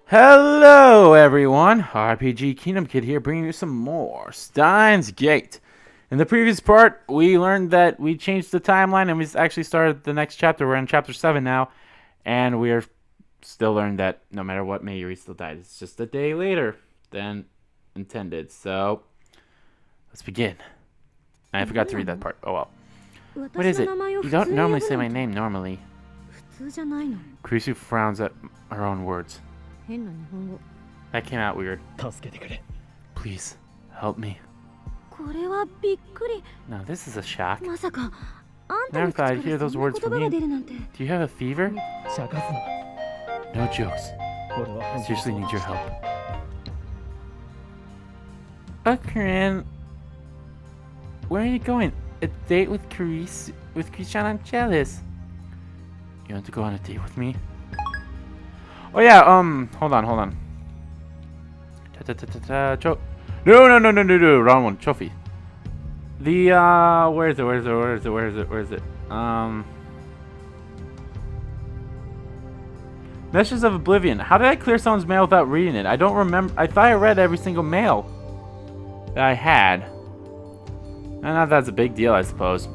Hello everyone, RPG Kingdom Kid here bringing you some more Steins Gate. In the previous part, we learned that we changed the timeline and we actually started the next chapter. We're in chapter 7 now, and we are still learning that no matter what, Mayuri still died. It's just a day later than intended, so let's begin. I forgot to read that part, oh well. What is it? You don't normally say my name normally. Kurisu frowns at her own words. That came out weird. Please, help me. Now this is a shock. Never thought I'd hear those words from you. Do you have a fever? No jokes. I seriously need your help. Orkarin, where are you going? A date with Christian? I'm jealous. You want to go on a date with me? Oh yeah, hold on. No, wrong one, trophy. The, where is it? Meshes of Oblivion. How did I clear someone's mail without reading it? I don't remember. I thought I read every single mail that I had. Not that's a big deal, I suppose.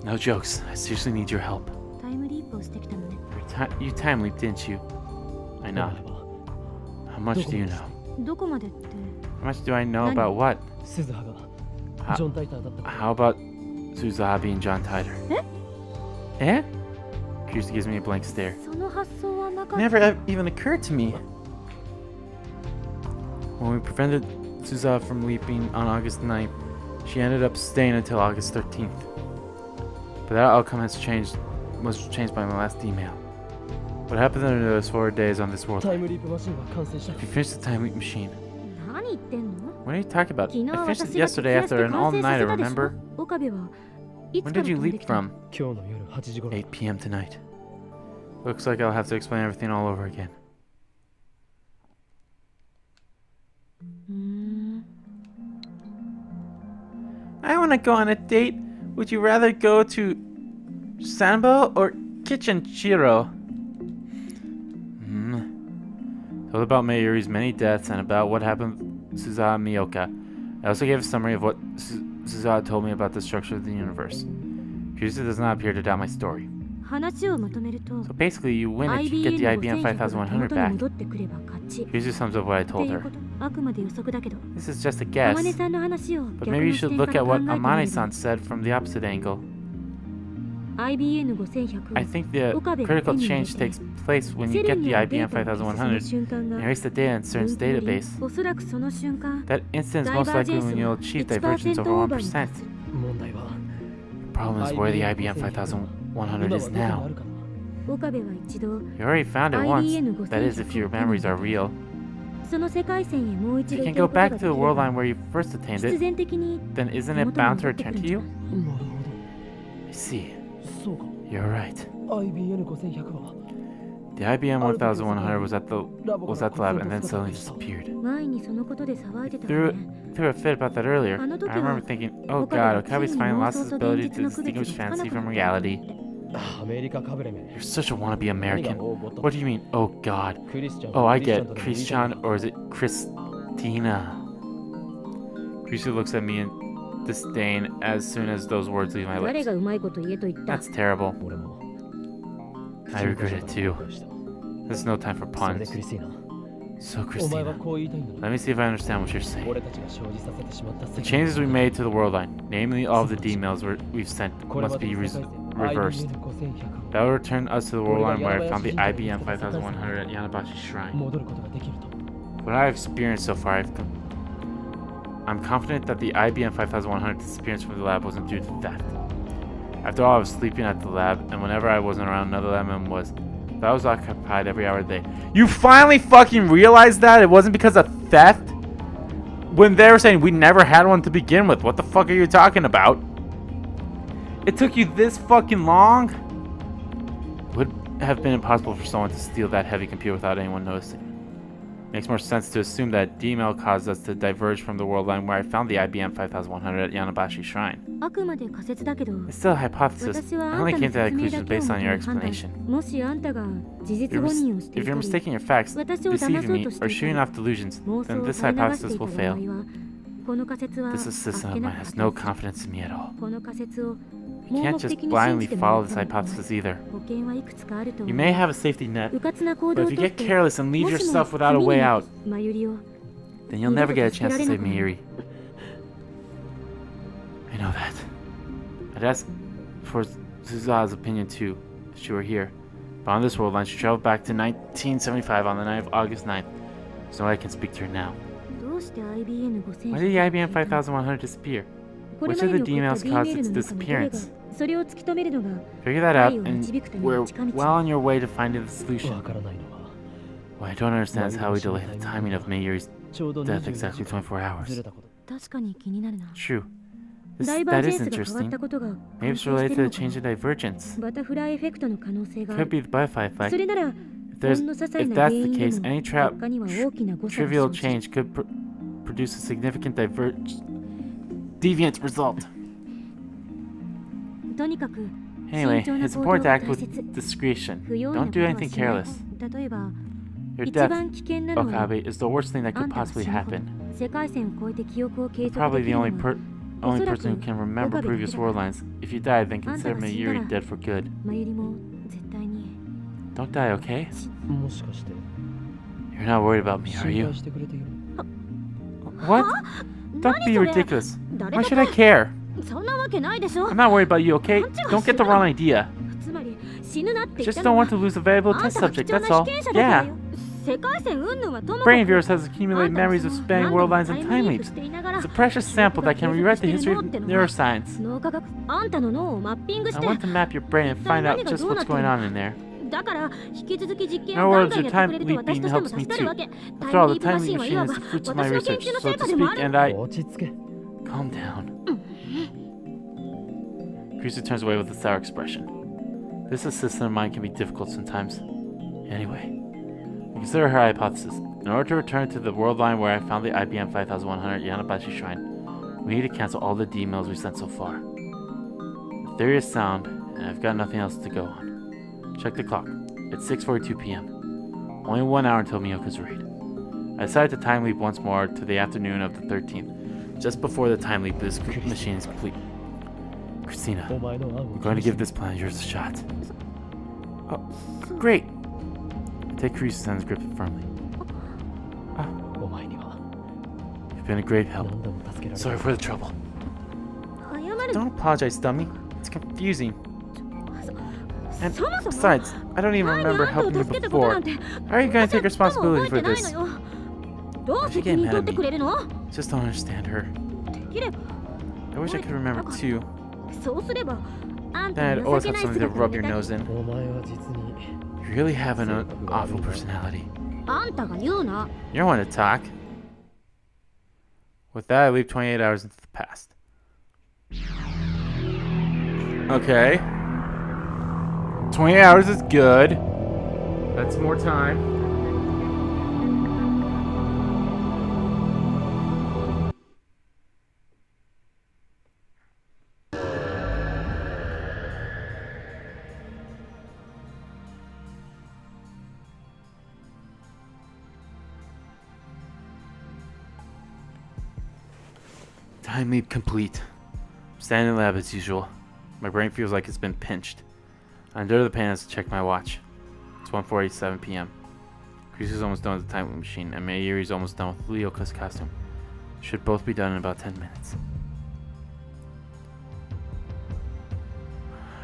No jokes. I seriously need your help. You time leaped, didn't you? I know. How much do you know? How much do I know about what? How about Suzaha being John Tider? Eh? Kirsten gives me a blank stare. Never even occurred to me. When we prevented Suzaha from leaping on August 9th, she ended up staying until August 13th. But that outcome was changed by my last email. What happened in those 4 days on this world? If you finished the time leap machine. What are you talking about? I finished it yesterday after an all-nighter, remember? When did you leap from? 8 p.m. tonight. Looks like I'll have to explain everything all over again. I want to go on a date. Would you rather go to Sanbo or Kitchenchiro? Told about Mayuri's many deaths and about what happened with Suzaha Miyoka. I also gave a summary of what Suzaha told me about the structure of the universe. Kurisu does not appear to doubt my story. So basically, you win if you get the IBM 5100 back. Kurisu sums up what I told her. This is just a guess, but maybe you should look at what Amane-san said from the opposite angle. I think the critical change takes place when you get the IBM 5100 and erase the data in CERN's database. That instant is most likely when you'll achieve divergence over 1%. The problem is where the IBM 5100 is now. You already found it once, that is if your memories are real. If you can go back to the world line where you first attained it, then isn't it bound to return to you? I see. You're right. The IBM 1100 was at the lab and then suddenly disappeared. Threw a fit about that earlier. I remember thinking, oh god, Okabe's finally lost his ability to distinguish fantasy from reality. You're such a wannabe American. What do you mean, oh god? Oh, I get it. Christian, or is it Christina? Kurisu looks at me in disdain as soon as those words leave my lips. That's terrible. I regret it too. There's no time for puns. So, Christina, let me see if I understand what you're saying. The changes we made to the world line, namely all of the D-mails we've sent, must be reversed. That will return us to the world line where I found the IBM 5100 at Yanabashi Shrine. What I've experienced so far, I'm confident that the IBM 5100 disappearance from the lab wasn't due to theft. After all, I was sleeping at the lab, and whenever I wasn't around, another lab member was. But I was occupied every hour of the day. You finally fucking realized that it wasn't because of theft? When they were saying we never had one to begin with, what the fuck are you talking about? It took you this fucking long? It would have been impossible for someone to steal that heavy computer without anyone noticing. Makes more sense to assume that D-mail caused us to diverge from the world line where I found the IBM 5100 at Yanabashi Shrine. It's still a hypothesis. I only came to that conclusion based on your explanation. If you're mistaking your facts, deceiving me, or shooting off delusions, then this hypothesis will fail. This assistant of mine has no confidence in me at all. You can't just blindly follow this hypothesis either. You may have a safety net, but if you get careless and leave yourself without a way out, then you'll never get a chance to save Mayuri. I know that. I'd ask for Suza's opinion too, if she were here. But on this world line, she traveled back to 1975 on the night of August 9th. There's no way I can speak to her now. Why did the IBM 5100 disappear? Which of the D-mails caused its disappearance? Figure that out, and we're well on your way to finding the solution. What I don't understand is how we delayed the timing of Mayuri's death exactly 24 hours. True. That is interesting. Maybe it's related to the change in divergence. Could be the butterfly effect. If that's the case, any trivial change could produce a significant deviant result. Anyway, it's important to act with discretion. Don't do anything careless. Your death, Okabe, is the worst thing that could possibly happen. Probably the only person who can remember previous world lines. If you die, then consider Mayuri dead for good. Don't die, okay? You're not worried about me, are you? What? Don't be ridiculous. Why should I care? I'm not worried about you, okay? Don't get the wrong idea. I just don't want to lose a valuable test subject, that's all. Yeah. Brain of yours has accumulated memories of spanning world lines and time leaps. It's a precious sample that can rewrite the history of neuroscience. I want to map your brain and find out just what's going on in there. In other words, your time leaping helps me too. After all, the time leap machine is the fruits of my research, so to speak, and I... Calm down. Kurisu turns away with a sour expression. This assistant of mine can be difficult sometimes. Anyway, consider her hypothesis. In order to return to the world line where I found the IBM 5100 Yanabashi Shrine, we need to cancel all the D-mails we sent so far. The theory is sound, and I've got nothing else to go on. Check the clock. It's 6:42 p.m. Only 1 hour until Miyoko's raid. I decided to time leap once more to the afternoon of the 13th, just before the time leap this machine is complete. Christina, I'm going to give this plan of yours a shot. Oh, great! Take Kurisu's hand and grip it firmly. You've been a great help. Sorry for the trouble. Don't apologize, dummy. It's confusing. And besides, I don't even remember helping you before. How are you going to take responsibility for this? Why'd you get mad at me? Just don't understand her. I wish I could remember too. Then I'd always have something to rub your nose in. You really have an awful personality. You don't want to talk. With that, I leap 28 hours into the past. Okay. 28 hours is good. That's more time. Time leap complete. I'm standing in the lab as usual. My brain feels like it's been pinched. I endure the pain as I check my watch. It's 1:47 p.m. Kurisu's almost done with the time loop machine, and Mayuri's almost done with Ryoka's costume. Should both be done in about 10 minutes.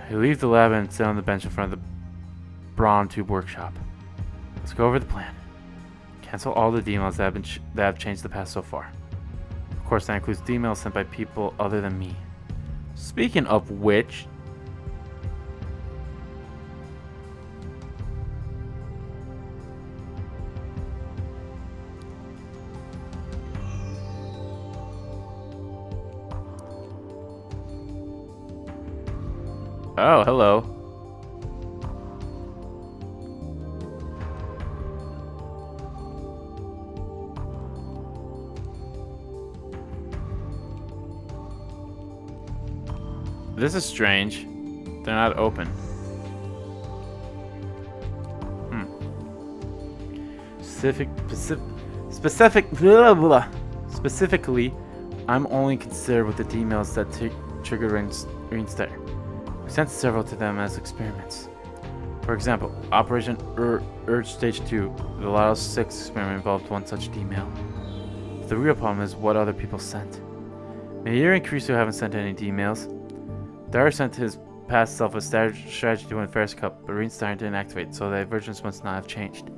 I leave the lab and sit on the bench in front of the Braun Tube workshop. Let's go over the plan. Cancel all the D-mails that have changed the past so far. Of course, that includes D-mails sent by people other than me. Speaking of which... Oh, hello. this is strange. They're not open. Specifically, I'm only concerned with the emails that triggered Rain's there. We sent several to them as experiments. For example, Operation Urge Stage 2, the Lotto 6 experiment involved one such email. The real problem is what other people sent. Meteor and Creaso haven't sent any emails. Dara sent his past self a strategy to win Faris Cup, but Rainstar didn't activate, so the divergence must not have changed.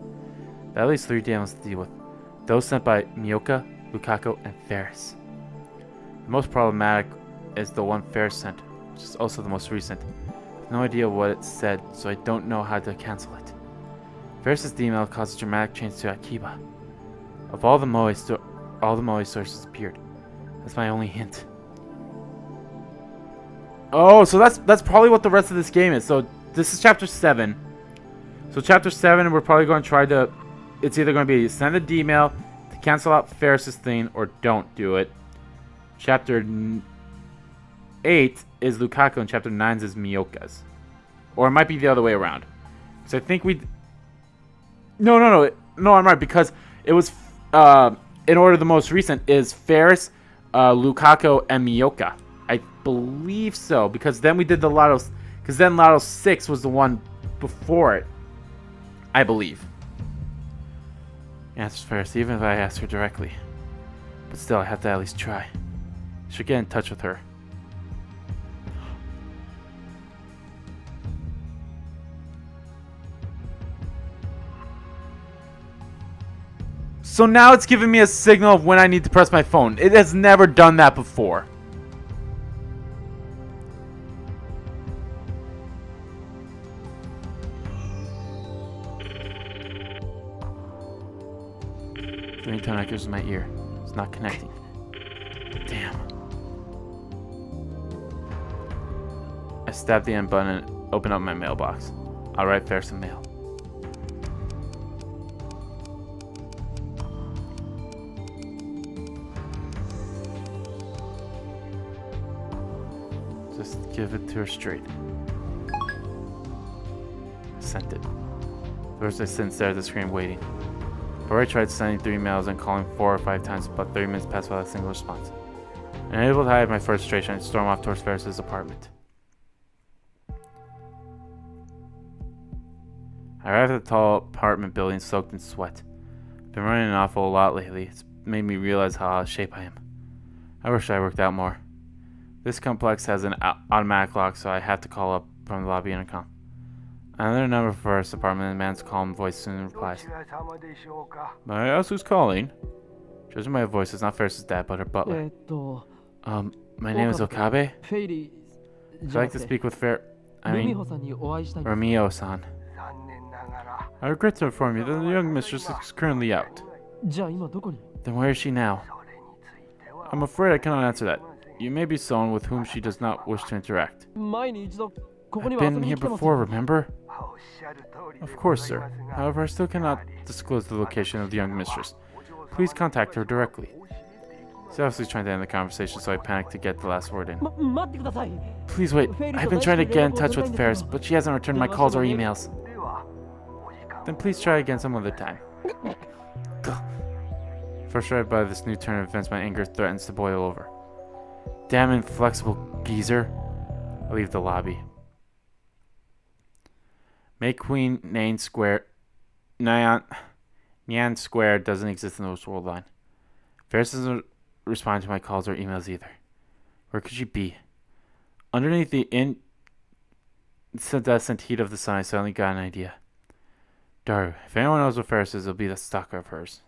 That leaves 3 demos to deal with. Those sent by Miyoka, Lukaku, and Faris. The most problematic is the one Faris sent, which is also the most recent. I have no idea what it said, so I don't know how to cancel it. Faris' email caused a dramatic change to Akiba. Of all the Moe sources appeared. That's my only hint. Oh, so that's probably what the rest of this game is. So this is chapter 7. So chapter 7, we're probably going to try to... It's either going to be send a email to cancel out Faris' thing or don't do it. Chapter 8 is Lukaku and chapter 9 is Miyoka's. Or it might be the other way around. So I think we... No, I'm right, because it was... in order, the most recent is Faris, Lukaku, and Miyoka. I believe so, because then we did the Lotto... Because then Lotto 6 was the one before it. I believe. Answers Faris, even if I ask her directly. But still, I have to at least try. I should get in touch with her. So now it's giving me a signal of when I need to press my phone. It has never done that before. The ringtone echoes in my ear. It's not connecting. Damn. I stab the end button and open up my mailbox. I'll write Faris some mail. Just give it to her straight. Sent it. First I sit and stare at the screen waiting. Before I tried sending 3 emails and calling 4 or 5 times, but 30 minutes passed without a single response. Unable to hide my frustration, I storm off towards Faris' apartment. I arrived at the tall apartment building soaked in sweat. I've been running an awful lot lately. It's made me realize how out of shape I am. I wish I worked out more. This complex has an automatic lock, so I have to call up from the lobby intercom. Another number for Faris' apartment, and the man's calm voice soon replies. May I ask who's calling? Judging by her voice, it's not Faris' dad, but her butler. My name is Okabe. I'd like to speak with Romeo-san. I regret to inform you that the young mistress is currently out. Then where is she now? I'm afraid I cannot answer that. You may be someone with whom she does not wish to interact. I've been here before, remember? Of course, sir. However, I still cannot disclose the location of the young mistress. Please contact her directly. She's obviously trying to end the conversation, so I panicked to get the last word in. Please wait. I've been trying to get in touch with Faris, but she hasn't returned my calls or emails. Then please try again some other time. Frustrated by this new turn of events, my anger threatens to boil over. Damn inflexible geezer. I leave the lobby. May Queen Nyan Square doesn't exist in the world line. Faris doesn't respond to my calls or emails either. Where could she be? Underneath the incandescent heat of the sun, I suddenly got an idea. Daru, if anyone knows where Faris is, it'll be the stalker of hers.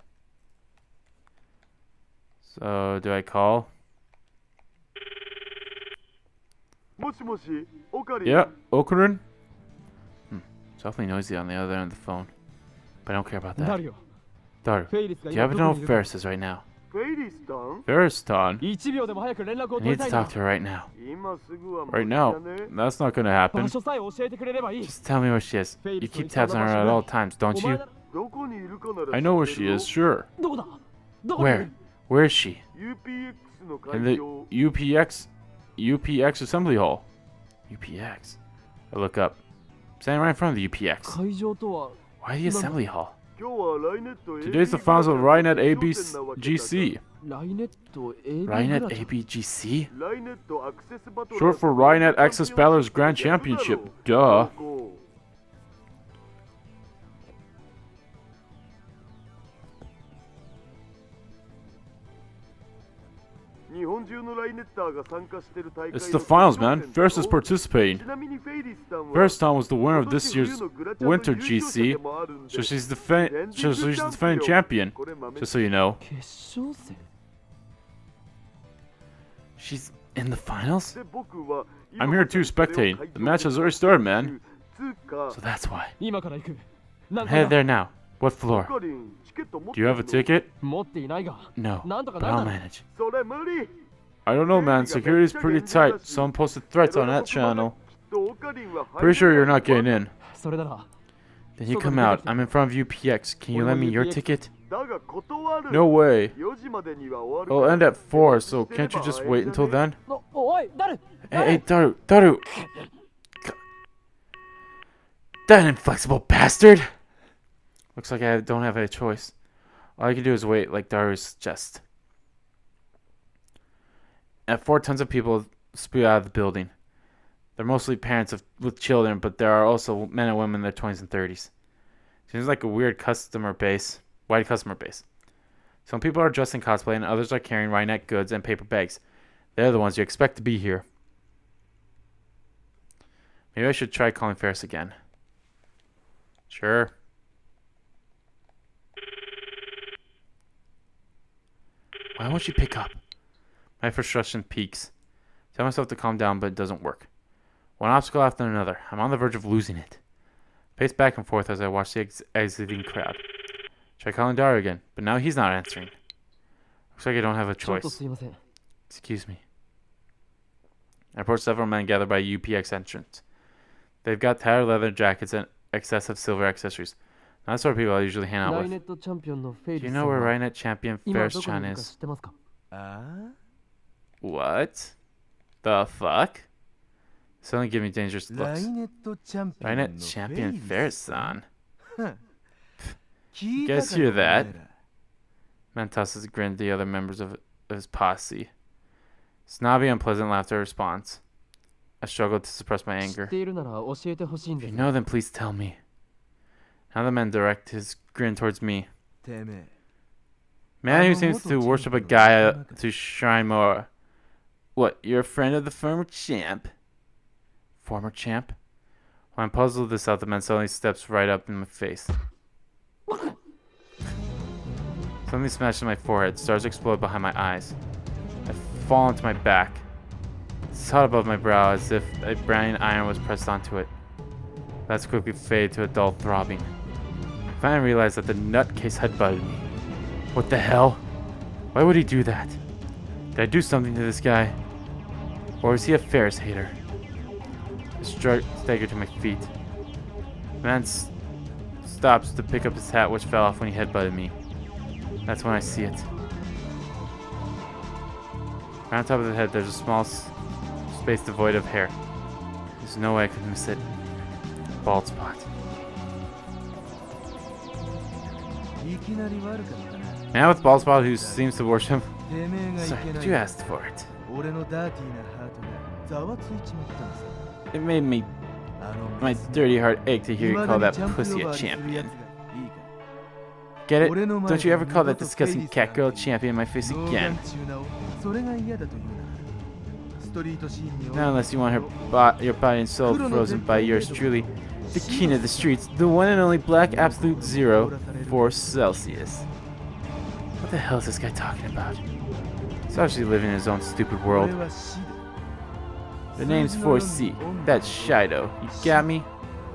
So, do I call? Yeah, Orkarin? It's awfully noisy on the other end of the phone. But I don't care about that. Daru, do you happen to know where Faris is right now? Faris-tan? I need to talk to her right now. Right now? That's not gonna happen. Just tell me where she is. You keep tabs on her at all times, don't you? I know where she is, sure. Where? Where is she? In the UPX assembly hall. UPX. I look up. Standing right in front of the UPX. Why the assembly hall? Today's the finals of RaiNet ABGC. RaiNet ABGC? Short for RaiNet Access Battlers Grand Championship. Duh. It's the finals, man. Faris is participating. Faris was the winner of this year's Winter GC, so she's the defending champion. Just so you know. She's in the finals? I'm here too, spectating. The match has already started, man. So that's why. I'm headed there now. What floor? Do you have a ticket? No, but I'll manage. I don't know, man. Security's pretty tight. Someone posted threats on that channel. Pretty sure you're not getting in. Then you come out. I'm in front of UPX. Can you lend me your ticket? No way. It'll end at 4, so can't you just wait until then? Hey, Daru. That inflexible bastard! Looks like I don't have a choice. All I can do is wait, like Daru suggests. At 4, tons of people spew out of the building. They're mostly parents with children, but there are also men and women in their 20s and 30s. Seems like a weird wide customer base. Some people are dressed in cosplay, and others are carrying RaiNet goods and paper bags. They're the ones you expect to be here. Maybe I should try calling Faris again. Sure. Why won't she pick up? My frustration peaks. Tell myself to calm down, but it doesn't work. One obstacle after another. I'm on the verge of losing it. Pace back and forth as I watch the exiting crowd. Try calling Daru again, but now he's not answering. Looks like I don't have a choice. Excuse me. I approach several men gathered by UPX entrance. They've got tattered leather jackets and excessive silver accessories. Not the sort of people I usually hang out with. Do you know where RaiNet champion Faris-chan is? What? The fuck? Suddenly give me dangerous looks. RaiNet champion Faris-san. You guys hear that? Man tosses a grin to the other members of his posse. Snobby, unpleasant laughter responds. I struggle to suppress my anger. If you know, then please tell me. Now the man direct his grin towards me. Man who seems to worship a guy to shrine more. What, you're a friend of the former champ? Former champ? When I'm puzzled this out, the man suddenly steps right up in my face. Something smashes my forehead. Stars explode behind my eyes. I fall into my back. It's hot above my brow as if a branding iron was pressed onto it. That's quickly faded to a dull throbbing. I finally realized that the nutcase headbutted me. What the hell? Why would he do that? Did I do something to this guy? Or is he a Faris hater? I stagger to my feet. The man stops to pick up his hat, which fell off when he headbutted me. That's when I see it. Right on top of the head, there's a small space devoid of hair. There's no way I could miss it. Bald spot. Man with bald spot who seems to worship. Sorry, but you asked for it. It made my dirty heart ache to hear you call that pussy a champion. Get it? Don't you ever call that disgusting cat girl champion in my face again. Not unless you want your body and soul frozen by yours truly, the king of the streets, the one and only Black Absolute Zero for Celsius. What the hell is this guy talking about? He's obviously living in his own stupid world. The name's 4C. That's Shido. You got me?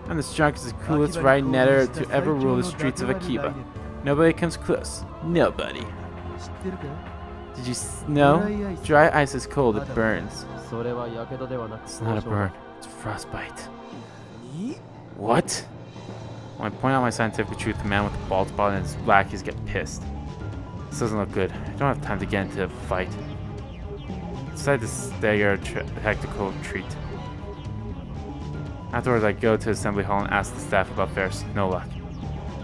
I'm the strongest and coolest RaiNetter to ever rule the streets of Akiba. Nobody comes close. Nobody. Did you know? Dry ice is cold, it burns. It's not a burn, it's frostbite. What? When I point out my scientific truth, the man with the bald spot and his lackeys get pissed. This doesn't look good. I don't have time to get into a fight. Decide to stagger a tactical retreat. Afterwards, I go to Assembly Hall and ask the staff about Faris. No luck.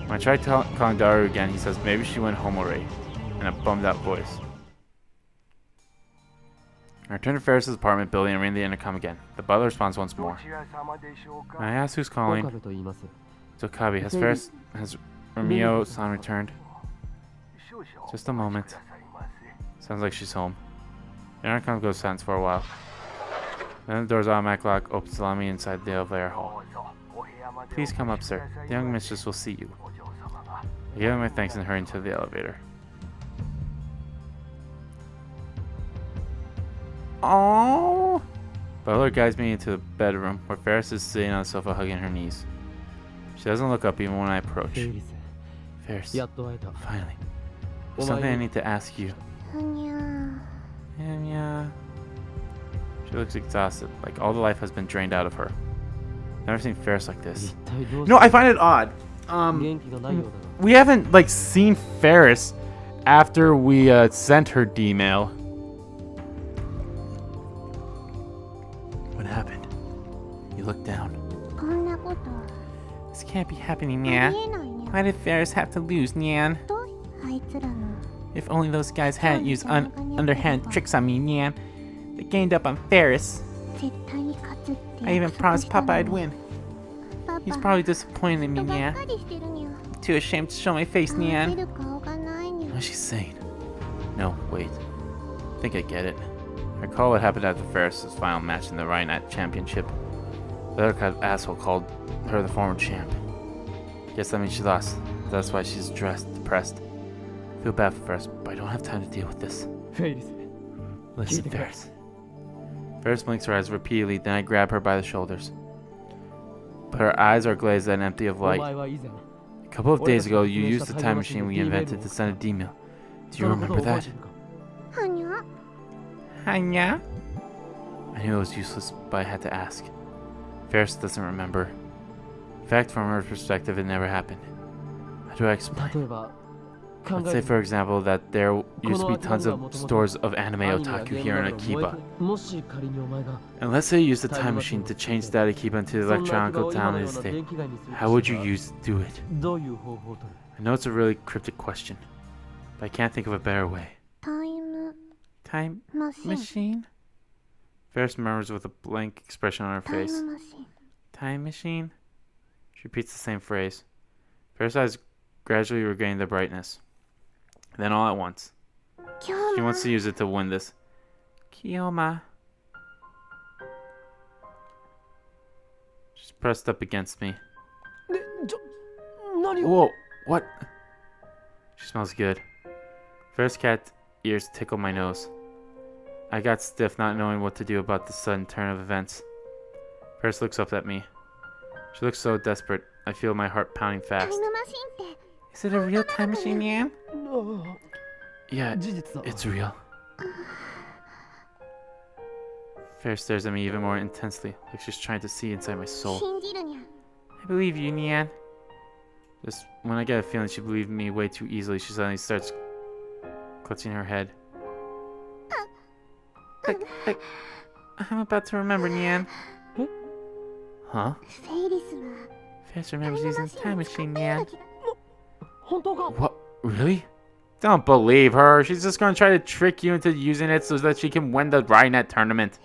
When I try calling Daru again, he says maybe she went home already, in a bummed-out voice. I return to Faris' apartment building and ring the intercom again. The butler responds once more. May I ask who's calling? It's Okabe. Has Romeo-san returned? Just a moment. Sounds like she's home. The intercom goes silent for a while. Then the door's automatic lock opens to allow me inside the elevator hall. Please come up, sir. The young mistress will see you. I give him my thanks and hurry into the elevator. Oh! Butler guides me into the bedroom where Faris is sitting on the sofa hugging her knees. She doesn't look up even when I approach. Faris, finally. There's something I need to ask you. Yeah. She looks exhausted, like all the life has been drained out of her. Never seen Faris like this. No, I find it odd. We haven't like seen Faris after we sent her D-mail. What happened? You looked down. This can't be happening, Nyan. Why did Faris have to lose, Nyan? If only those guys hadn't used underhand tricks on me, Nyan. They gained up on Faris. I even promised Papa I'd win. He's probably disappointed in me, Nyan. Too ashamed to show my face, Nyan. What's she saying? No, wait. I think I get it. I recall what happened after Faris' final match in the RaiNet championship. The other kind of asshole called her the former champ. Guess that means she lost. That's why she's depressed. I feel bad for Faris, but I don't have time to deal with this. Listen, Faris. Faris blinks her eyes repeatedly, then I grab her by the shoulders. But her eyes are glazed and empty of light. A couple of days ago, you used the time machine we invented to send a D-mail. Do you remember that? Hanya? I knew it was useless, but I had to ask. Faris doesn't remember. In fact, from her perspective, it never happened. How do I explain? Let's say, for example, that there used to be tons of stores of anime otaku here in Akiba. And let's say you use the time machine to change that Akiba into the electronic town it is today. How would you do it? I know it's a really cryptic question, but I can't think of a better way. Time machine? Faris murmurs with a blank expression on her face. Time machine? She repeats the same phrase. Faris' eyes gradually regain their brightness. Then all at once. She wants to use it to win this. Kiyoma. She's pressed up against me. Whoa, what? She smells good. Faris' cat ears tickle my nose. I got stiff, not knowing what to do about the sudden turn of events. Faris looks up at me. She looks so desperate. I feel my heart pounding fast. Is it a real time machine, Yan? Yeah, it's real. Faris stares at me even more intensely, like she's trying to see inside my soul. I believe you, Nyan. Just when I get a feeling she believed me way too easily, she suddenly starts clutching her head. I'm about to remember, Nyan. Huh? Faris remembers using the time machine, Nyan. What? Really? Don't believe her. She's just gonna try to trick you into using it so that she can win the RaiNet tournament.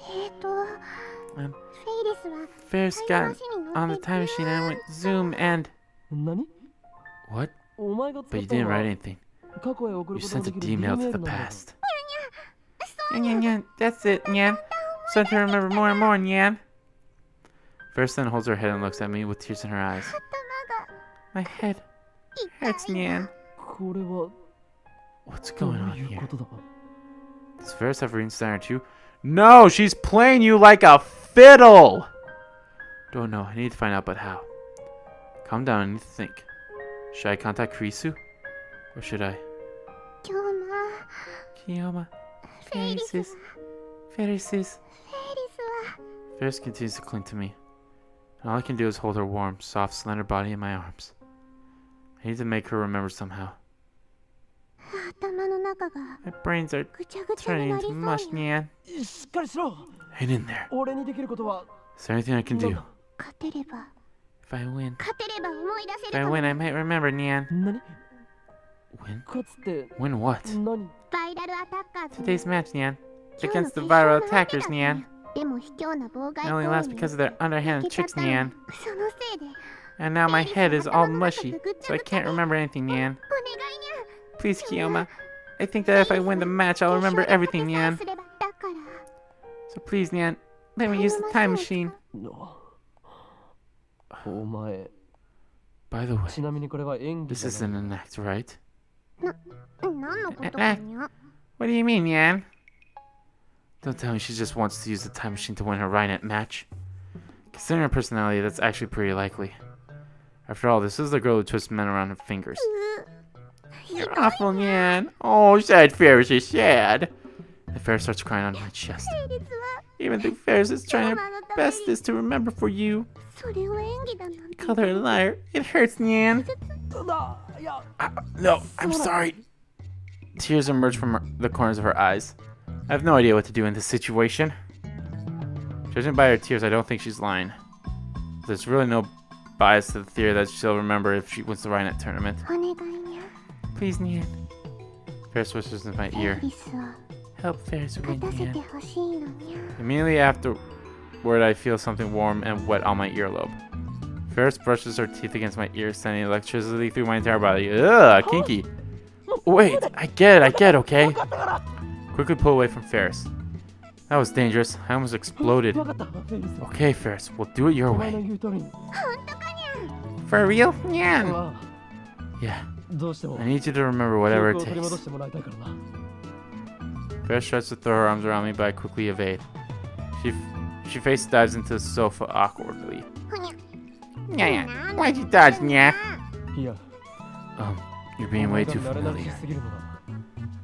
Faris got on the time machine and went zoom and... What? But you didn't write anything. You sent a D-mail to the past. Nyan, that's it, Nyan. Starting to remember more and more, Nyan. Faris then holds her head and looks at me with tears in her eyes. My head hurts, Nyan. What's going on here? Does Faris have reading center too? No, she's playing you like a fiddle! Don't know, I need to find out, but how? Calm down, I need to think. Should I contact Kurisu? Or should I? Kiyoma. Faris. Faris continues to cling to me. And all I can do is hold her warm, soft, slender body in my arms. I need to make her remember somehow. My brains are turning into mush, Nyan. Hang in there. Is there anything I can do? If I win. If I win, I might remember, Nyan. Win? Win what? Today's match, Nyan. Against the viral attackers, Nyan. It only lasts because of their underhanded tricks, Nyan. And now my head is all mushy, so I can't remember anything, Nyan. Please, Kiyoma. I think that if I win the match, I'll remember everything, Nyan. So please, Nyan, let me use the time machine. By the way, this isn't an act, right? An act? What do you mean, Nyan? Don't tell me she just wants to use the time machine to win her RaiNet match. Considering her personality, that's actually pretty likely. After all, this is the girl who twists men around her fingers. You're awful, Nyan. Oh, sad Faris is sad. And Faris starts crying on my chest. Even though Faris is trying her bestest to remember for you. Call her a liar. It hurts, Nyan. No, I'm sorry. Tears emerge from the corners of her eyes. I have no idea what to do in this situation. Judging by her tears, I don't think she's lying. There's really no bias to the theory that she'll remember if she wins the RaiNet tournament. Please, Nyan. Faris whispers in my ear. Help Faris win, Nyan. Immediately afterward, I feel something warm and wet on my earlobe. Faris brushes her teeth against my ear, sending electricity through my entire body. Ugh, kinky. Wait, I get it, okay? Quickly pull away from Faris. That was dangerous. I almost exploded. Okay, Faris, we'll do it your way. For real? Yeah. Yeah. I need you to remember whatever it takes. Faris tries to throw her arms around me, but I quickly evade. She face dives into the sofa awkwardly. Yeah. Why'd you dodge, Nya? You're being way too familiar.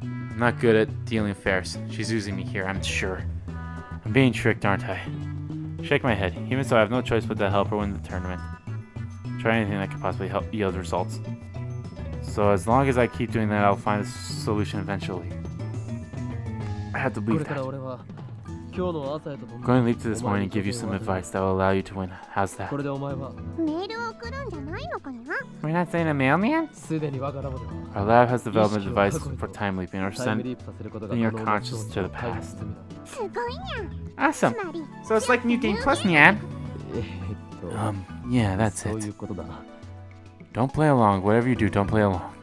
I'm not good at dealing with Faris. She's using me here, I'm sure. I'm being tricked, aren't I? Shake my head. Even so, I have no choice but to help her win the tournament. Try anything that could possibly help yield results. So as long as I keep doing that, I'll find a solution eventually. I have to leave that. I'm going to leave to this morning and give you some advice that will allow you to win. How's that? We're not saying a mailman? Our lab has developed a device for time leaping or sending your conscious to the past. Awesome! So it's like New Game Plus, Nyan? Yeah, that's it. Don't play along. Whatever you do, don't play along.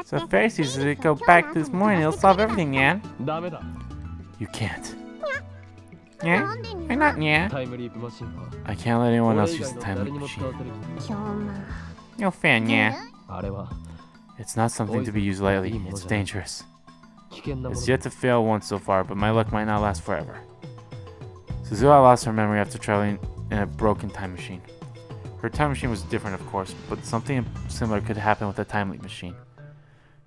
So if Faris uses it, go back this morning, it'll solve everything, Nyan. You can't. Yeah? Why not, Nyan? I can't let anyone else use the time leap machine. No fan, Nyan. It's not something to be used lightly. It's dangerous. It's yet to fail once so far, but my luck might not last forever. Suzuha lost her memory after traveling in a broken time machine. Her time machine was different, of course, but something similar could happen with a time leap machine.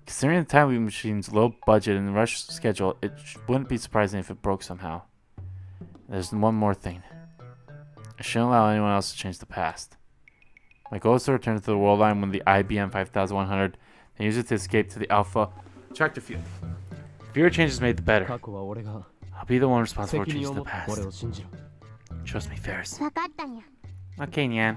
Considering the time leap machine's low budget and rushed schedule, it wouldn't be surprising if it broke somehow. There's one more thing. I shouldn't allow anyone else to change the past. My goal is to return to the world line when the IBM 5100 and use it to escape to the Alpha Tractor Field. Fewer changes made, the better. I'll be the one responsible for changing the past. Trust me, Faris. Okay, Nyan.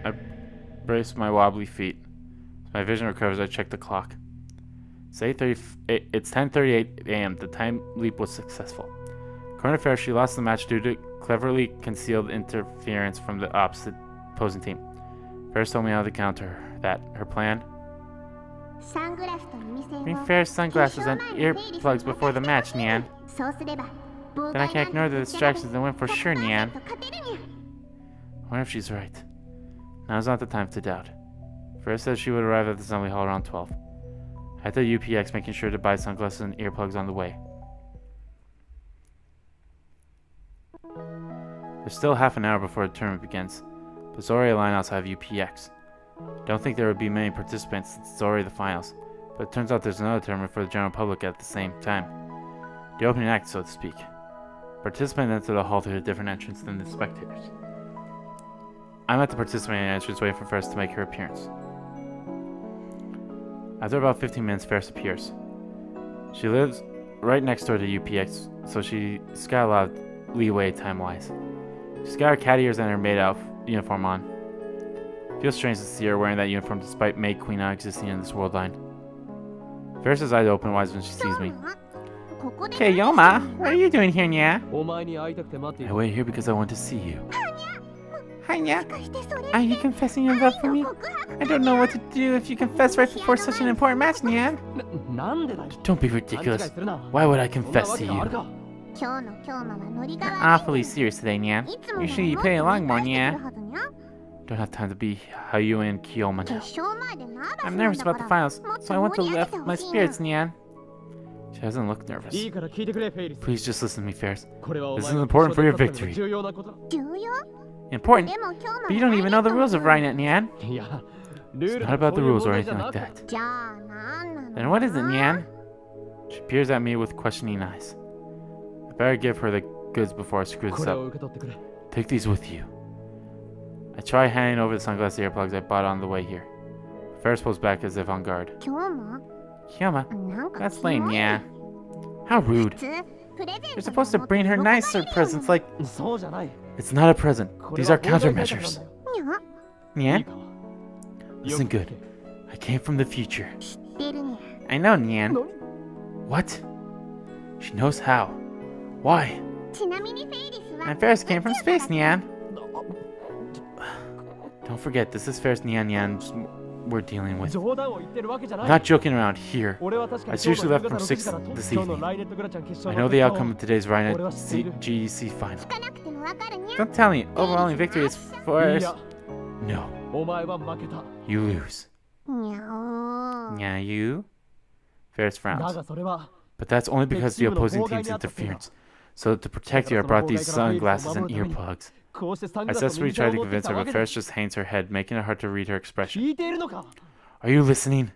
I brace my wobbly feet. As my vision recovers, I check the clock. It's 10:38 a.m. The time leap was successful. According to Faris, she lost the match due to cleverly concealed interference from the opposing team. Faris told me how to counter that. Her plan? Bring Faris sunglasses and earplugs before the match, Nyan. Then I can ignore the distractions and win for sure, Nyan. I wonder if she's right. Now's not the time to doubt. Faris said she would arrive at the assembly hall around 12. I had to UPX, making sure to buy sunglasses and earplugs on the way. There's still half an hour before the tournament begins, but it's already a line outside of UPX. I don't think there would be many participants since it's already the finals, but it turns out there's another tournament for the general public at the same time. The opening act, so to speak. Participants enter the hall through a different entrance than the spectators. I'm at the participating entrance waiting for Faris to make her appearance. After about 15 minutes, Faris appears. She lives right next door to UPX, so she's got a lot of leeway time-wise. She's got her cat ears and her maid-out uniform on. Feels strange to see her wearing that uniform despite Maid Queen not existing in this world line. Faris' eyes open wide when she sees me. Hey, Yoma, what are you doing here, Nya? I waited here because I want to see you. Hi, Nya. Are you confessing your love for me? I don't know what to do if you confess right before such an important match, Nya. Don't be ridiculous. Why would I confess to you? You're awfully serious today, Nya. Usually you play along more, Nya. Don't have time to be Hayu and Kiyoma now. I'm nervous about the finals, so I want to lift my spirits, Nyan. She doesn't look nervous. Please just listen to me, Faris. This is important for your victory. Important? But you don't even know the rules of RaiNet, Nyan. It's not about the rules or anything like that. Then what is it, Nyan? She peers at me with questioning eyes. I better give her the goods before I screw this up. Take these with you. I try handing over the sunglass earplugs I bought on the way here. Faris pulls back as if on guard. Kiyoma? That's lame, yeah. How rude. You're supposed to bring her nicer presents like... It's not a present. These are countermeasures. Nyan? Listen good. I came from the future. I know, Nyan. What? She knows how. Why? And Faris came from space, Nyan. Don't forget, this is Faris Nyan we're dealing with. I'm not joking around here. I seriously left from 6 this evening. I know the outcome of today's RaiNet GEC final. Don't tell me overwhelming victory is Faris. No. You lose. Yeah, you? Faris frowns. But that's only because of the opposing team's interference. So to protect you, I brought these sunglasses and earplugs. I successfully tried to convince her, but Faris just hangs her head, making it hard to read her expression. Are you listening?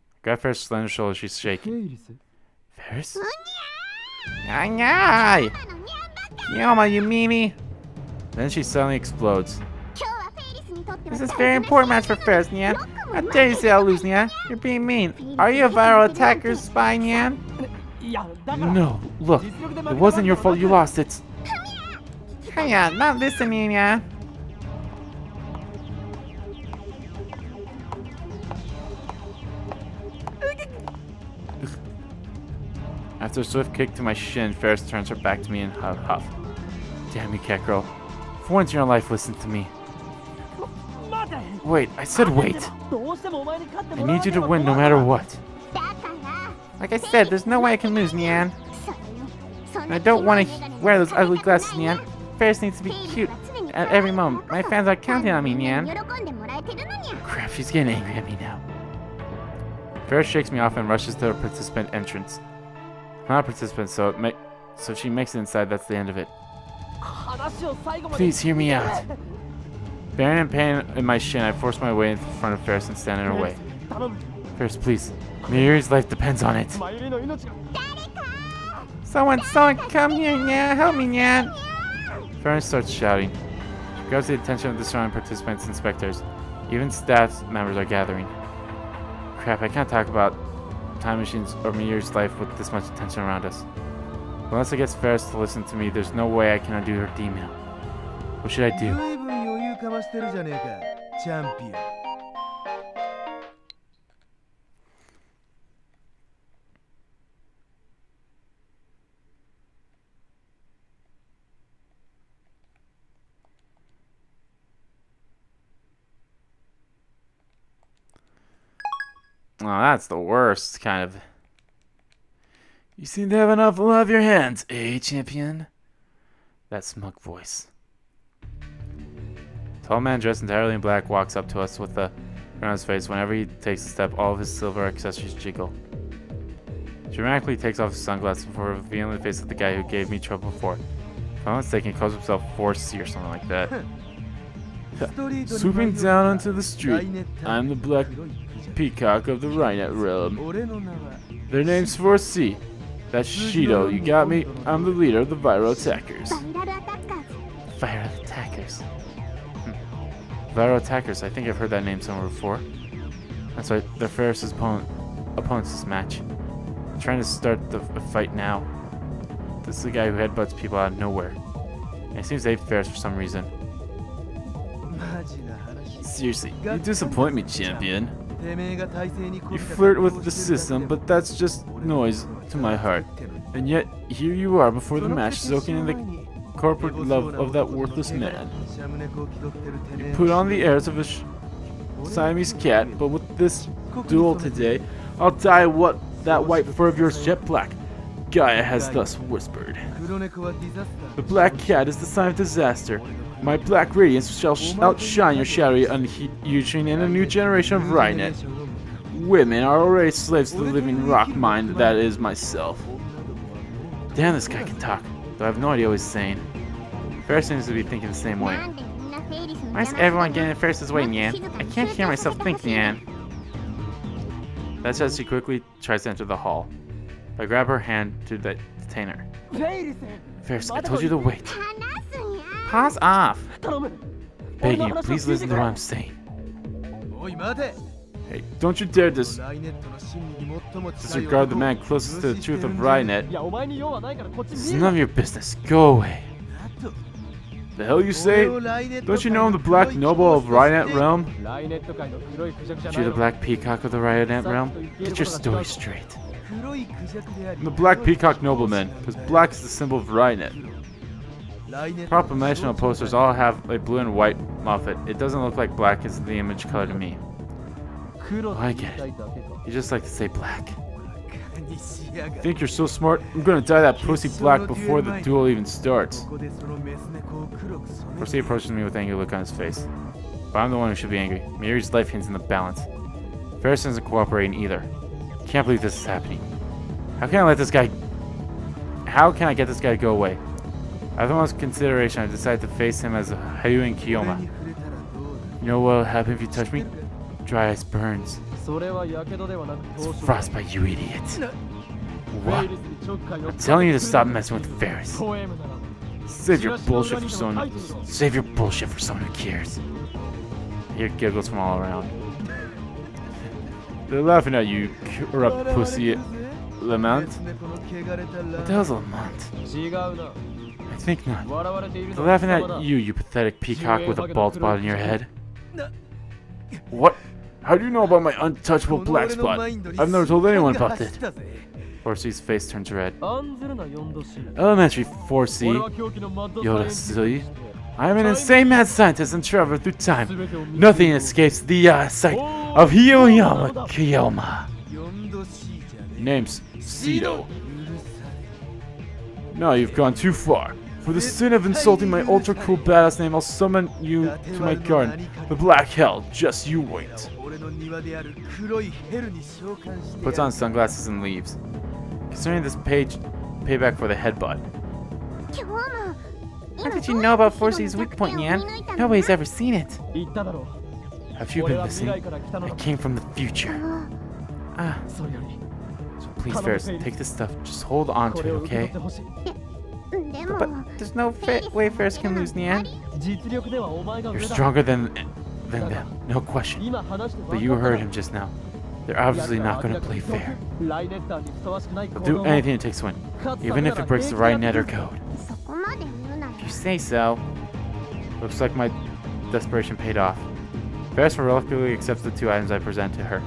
I grab Faris' slender shoulder, she's shaking. Faris? Nyai! Yoma, you Mimi! Then she suddenly explodes. This is a very important match for Faris, Nyan. How dare you say I'll lose, Nyan? You're being mean. Are you a viral attacker spy, Nyan? No, look. It wasn't your fault you lost it. Hiya, not listening, yeah. After a swift kick to my shin, Faris turns her back to me and huff. Damn you, cat girl. For once in your life, listen to me. Wait, I said wait. I need you to win no matter what. Like I said, there's no way I can lose, Nyan. And I don't want to wear those ugly glasses, Nyan. Faris needs to be cute at every moment. My fans are counting on me, Nyan. Crap, she's getting angry at me now. Faris shakes me off and rushes to her participant entrance. I'm not a participant, so she makes it inside. That's the end of it. Please hear me out. Bearing in pain in my shin, I force my way in front of Faris and stand in her way. Faris, please. Mayuri's life depends on it. Someone come here, Nyan. Help me, Nyan. Faris starts shouting. She grabs the attention of the surrounding participants and spectators. Even staff members are gathering. Crap, I can't talk about time machines or Mayuri's life with this much attention around us. Unless I get Faris to listen to me, there's no way I can undo her email. What should I do? Oh, that's the worst, kind of. You seem to have enough love of your hands, eh, champion? That smug voice. Tall man dressed entirely in black walks up to us with a grin on his face. Whenever he takes a step, all of his silver accessories jiggle. He dramatically takes off his sunglasses before revealing the face of the guy who gave me trouble before. If I'm not mistaken, he calls himself 4C or something like that. Swooping down onto the street, I'm the black peacock of the RaiNet realm. Their name's 4C. That's Shido, you got me? I'm the leader of the viral attackers. Viral attackers. Viral attackers, I think I've heard that name somewhere before. That's why they're Faris' opponents this match. Trying to start the fight now. This is the guy who headbutts people out of nowhere. And it seems they hate Faris for some reason. Seriously, you disappoint me, champion. You flirt with the system, but that's just noise to my heart. And yet, here you are before the match, soaking in the corporate love of that worthless man. You put on the airs of a Siamese cat, but with this duel today, I'll dye that white fur of yours jet black. Gaia has thus whispered. The black cat is the sign of disaster. My black radiance shall outshine your shadowy ushering in a new generation of RaiNet. Women are already slaves to the living rock mind that is myself. Damn, this guy can talk, though I have no idea what he's saying. Faris seems to be thinking the same way. Why is everyone getting in Faris' way, Nyan? I can't hear myself think, Nyan. That's as she quickly tries to enter the hall. I grab her hand to detain her. Faris, I told you to wait. Pause off! Beg you, please listen to what I'm saying. Hey, don't you dare disregard the man closest to the truth of RaiNet. It's none of your business. Go away. The hell you say? Don't you know I'm the Black Noble of RaiNet Realm? You're the Black Peacock of the RaiNet Realm? Get your story straight. I'm the Black Peacock Nobleman, because black is the symbol of RaiNet. Promotional posters all have a blue and white moffat. It doesn't look like black is the image color to me. Oh, I get it. You just like to say black. Think you're so smart? I'm gonna dye that pussy black before the duel even starts. Percy approaches me with an angry look on his face. But I'm the one who should be angry. Miri's life hangs in the balance. Faris isn't cooperating either. Can't believe this is happening. How can I get this guy to go away? After much consideration, I decided to face him as a Hayuin Kiyoma. You know what'll happen if you touch me? Dry ice burns. It's frostbite, you idiot. What? I'm telling you to stop messing with Faris. Save your bullshit for someone who cares. I hear giggles from all around. They're laughing at you, corrupt pussy. Lamont? What the hell's Lamont? I think not. They're laughing at you, you pathetic peacock with a bald spot on your head. What? How do you know about my untouchable black spot? I've never told anyone about it. 4C's face turns red. Elementary 4C. Yoda, silly. I am an insane mad scientist and traveler through time. Nothing escapes the sight of Hiyoyama Kiyoma. Name's Cedo. No, you've gone too far. For the sin of insulting my ultra cool badass name, I'll summon you to my garden. The Black Hell, just you wait. Puts on sunglasses and leaves. Concerning this payback for the headbutt. How did you know about 4C's weak point, Nyan? Nobody's ever seen it. Have you been missing? I came from the future. So please, Faris, take this stuff. Just hold on to it, okay? But there's no way Faris can lose, Nyan. You're stronger than them, no question. But you heard him just now. They're obviously not going to play fair. They'll do anything it takes to win, even if it breaks the RaiNet or code. If you say so. Looks like my desperation paid off. Faris reluctantly accepts the 2 items I present to her.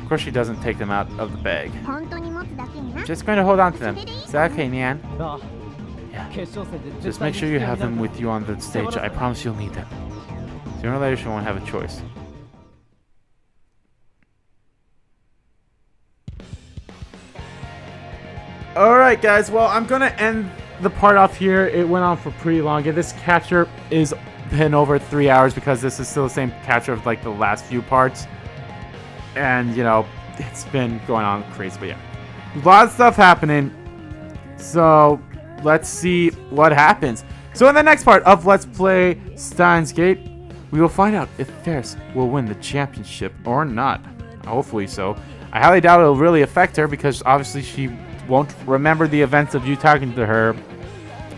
Of course she doesn't take them out of the bag. I'm just going to hold on to them. Is that okay, Nyan? Yeah. Just make sure you have them with you on the stage. I promise you'll need them. Sooner or later she won't have a choice. Alright guys, well I'm gonna end the part off here. It went on for pretty long. And this capture is been over 3 hours because this is still the same capture of like the last few parts. And you know, it's been going on crazy, but yeah. A lot of stuff happening. So let's see what happens. So in the next part of Let's Play Steins Gate, we will find out if Faris will win the championship or not. Hopefully so. I highly doubt it'll really affect her because obviously she won't remember the events of you talking to her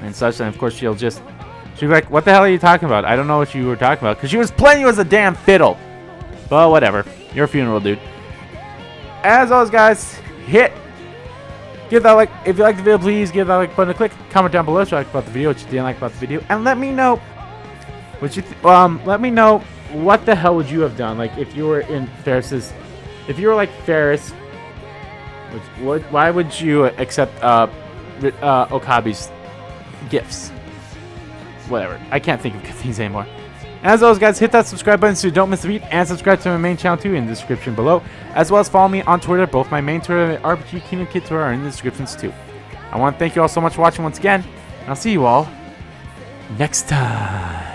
and such, and of course she'll be like, what the hell are you talking about? I don't know what you were talking about, because she was playing you as a damn fiddle. But whatever, your funeral, dude. As always, guys, give that like. If you like the video, please give that like button a click. Comment down below what you like about the video, what you didn't like about the video, and let me know what you let me know what the hell would you have done, like if you were in Faris's, if you were like Faris. Why would you accept Okabe's gifts? Whatever. I can't think of things anymore. As always, guys, hit that subscribe button so you don't miss a beat, and subscribe to my main channel too in the description below, as well as follow me on Twitter. Both my main Twitter and RPG Kingdom Kid Twitter are in the descriptions too. I want to thank you all so much for watching once again, and I'll see you all next time.